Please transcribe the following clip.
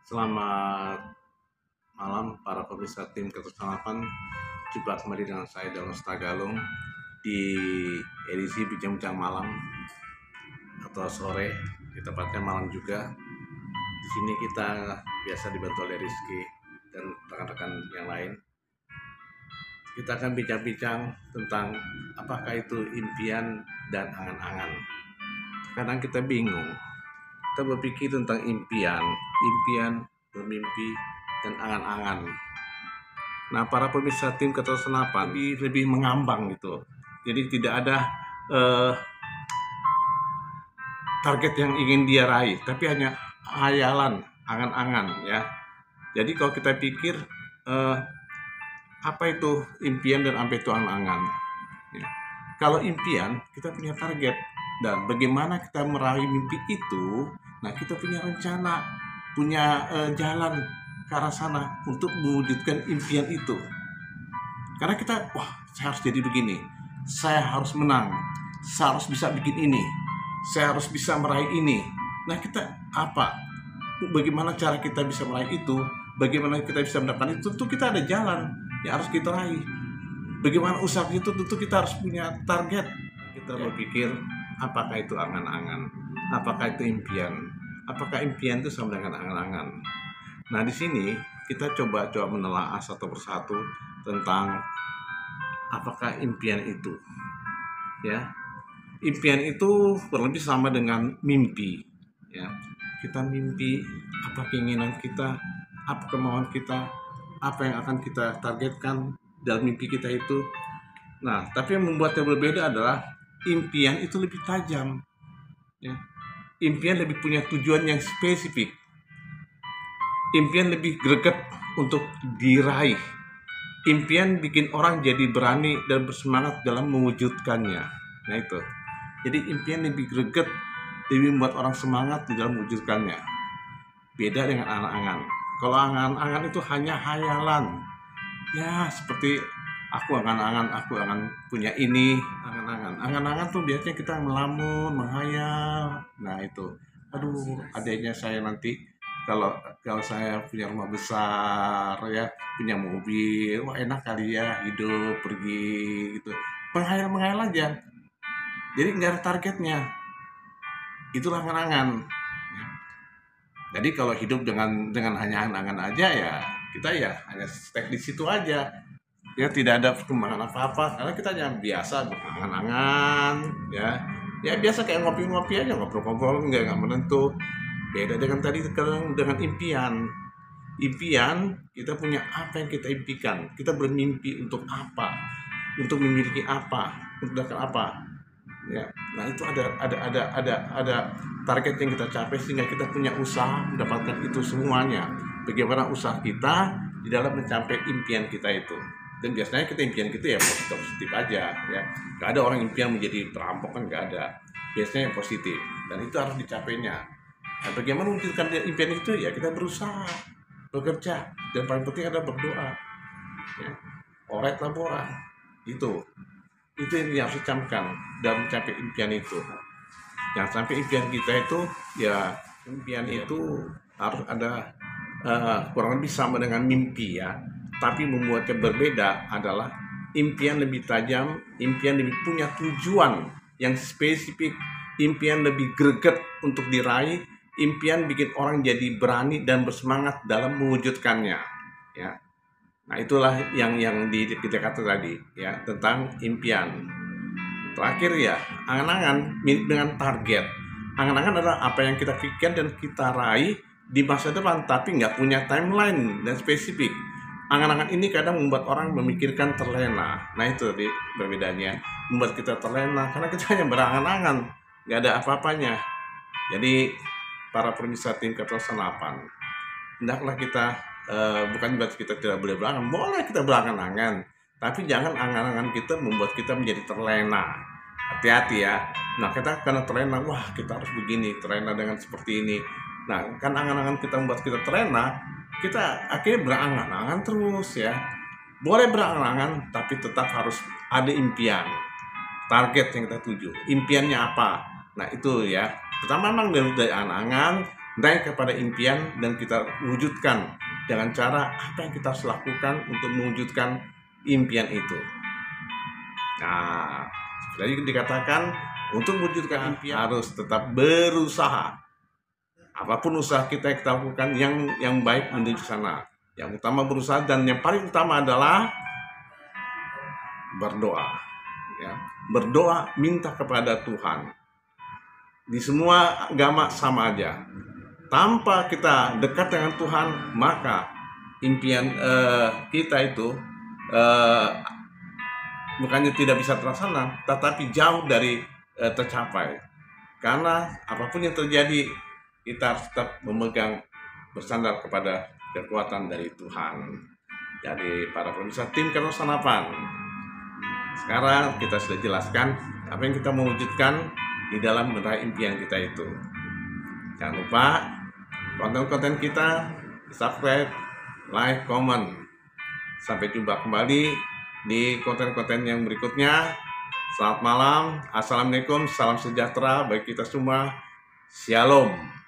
Selamat malam para pemirsa tim Keturunan. Jumpa kembali dengan saya Dalos Tagalung di edisi bincang-bincang malam atau sore, tepatnya malam juga. Di sini kita biasa dibantu oleh Rizky dan rekan-rekan yang lain. Kita akan bincang-bincang tentang apakah itu impian dan angan-angan. Kadang kita bingung. Kita berpikir tentang impian, bermimpi, dan angan-angan. Nah, para pemirsa tim Keturunan lebih mengambang gitu. Jadi tidak ada target yang ingin dia raih, tapi hanya hayalan, angan-angan ya. Jadi kalau kita pikir apa itu impian dan apa itu angan-angan. Ya. Kalau impian, kita punya target. Dan bagaimana kita meraih mimpi itu, nah kita punya rencana, punya jalan ke arah sana untuk mewujudkan impian itu. Karena kita, saya harus jadi begini, saya harus menang, saya harus bisa bikin ini, saya harus bisa meraih ini. Nah kita apa? Bagaimana cara kita bisa meraih itu? Bagaimana kita bisa mendapatkan itu? Tentu kita ada jalan yang harus kita raih. Bagaimana usaha itu? Tentu kita harus punya target. Kita berpikir, apakah itu angan-angan? Apakah itu impian? Apakah impian itu sama dengan angan-angan? Nah, di sini kita coba menelaah satu persatu tentang apakah impian itu. Ya. Impian itu kurang lebih sama dengan mimpi, ya. Kita mimpi apa keinginan kita, apa kemauan kita, apa yang akan kita targetkan dalam mimpi kita itu. Nah, tapi yang membuatnya berbeda adalah impian itu lebih tajam, ya. Impian lebih punya tujuan yang spesifik. Impian lebih greget untuk diraih. Impian bikin orang jadi berani dan bersemangat dalam mewujudkannya. Nah itu. Jadi impian lebih greget, lebih membuat orang semangat di dalam mewujudkannya. Beda dengan angan-angan. Kalau angan-angan itu hanya hayalan. Ya, seperti aku akan punya ini, angan-angan. Angan-angan tuh biasanya kita melamun, menghayal. Nah itu, aduh, adanya saya nanti kalau saya punya rumah besar ya, punya mobil, wah enak kali ya hidup pergi gitu. Menghayal aja. Jadi nggak ada targetnya. Itulah angan-angan. Jadi kalau hidup dengan hanya angan-angan aja ya, kita ya hanya stuck di situ aja. Ya tidak ada perkembangan apa-apa karena kita hanya biasa berangan-angan ya. Ya biasa kayak ngopi-ngopi aja, ngobrol-ngobrol nggak menentu. Beda dengan tadi dengan impian. Impian kita punya apa yang kita impikan. Kita bermimpi untuk apa? Untuk memiliki apa? Untuk mendapatkan apa? Ya. Nah, itu ada target yang kita capai sehingga kita punya usaha mendapatkan itu semuanya. Bagaimana usaha kita di dalam mencapai impian kita itu. Dan biasanya kita impian kita ya positif aja ya. Gak ada orang impian menjadi perampok, kan gak ada. Biasanya yang positif dan itu harus dicapainya. Nah, bagaimana mewujudkan impian itu ya kita berusaha, bekerja, dan paling penting ada berdoa. Ya. Oret labora itu yang harus dicamkan dalam mencapai impian itu. Jangan sampai impian kita itu ya impian itu harus ada kurang lebih sama dengan mimpi ya. Tapi membuatnya berbeda adalah impian lebih tajam, impian lebih punya tujuan yang spesifik, impian lebih greget untuk diraih, impian bikin orang jadi berani dan bersemangat dalam mewujudkannya. Ya. Nah itulah yang kita kata tadi ya tentang impian. Terakhir ya angan-angan mirip dengan target. Angan-angan adalah apa yang kita pikirkan dan kita raih di masa depan tapi nggak punya timeline dan spesifik. Angan-angan ini kadang membuat orang memikirkan terlena. Nah itu berbedanya, membuat kita terlena karena kita hanya berangan-angan, nggak ada apa-apanya. Jadi para pemirsa tim Keturunan, hendaklah kita bukan berarti kita tidak boleh berangan, boleh kita berangan-angan, tapi jangan angan-angan kita membuat kita menjadi terlena. Hati-hati ya. Nah kita karena terlena, wah kita harus begini, terlena dengan seperti ini. Nah kan angan-angan kita membuat kita terlena, kita akhirnya berangan-angan terus ya. Boleh berangan-angan, tapi tetap harus ada impian, target yang kita tuju. Impiannya apa? Nah itu ya. Pertama memang dari angan-angan naik kepada impian dan kita wujudkan dengan cara apa yang kita harus lakukan untuk mewujudkan impian itu. Nah, seperti dikatakan, untuk mewujudkan impian harus tetap berusaha. Apapun usaha kita yang kita lakukan yang baik menuju sana. Yang utama berusaha, dan yang paling utama adalah berdoa. Ya, berdoa, minta kepada Tuhan. Di semua agama sama aja. Tanpa kita dekat dengan Tuhan, maka impian kita itu bukannya tidak bisa terlaksana, tetapi jauh dari tercapai. Karena apapun yang terjadi, kita harus tetap memegang, bersandar kepada kekuatan dari Tuhan. Jadi para pemirsa tim Kenosanapan, sekarang kita sudah jelaskan apa yang kita mewujudkan di dalam meraih impian kita itu. Jangan lupa konten-konten kita, subscribe, like, comment. Sampai jumpa kembali di konten-konten yang berikutnya. Selamat malam, assalamualaikum, salam sejahtera bagi kita semua. Shalom.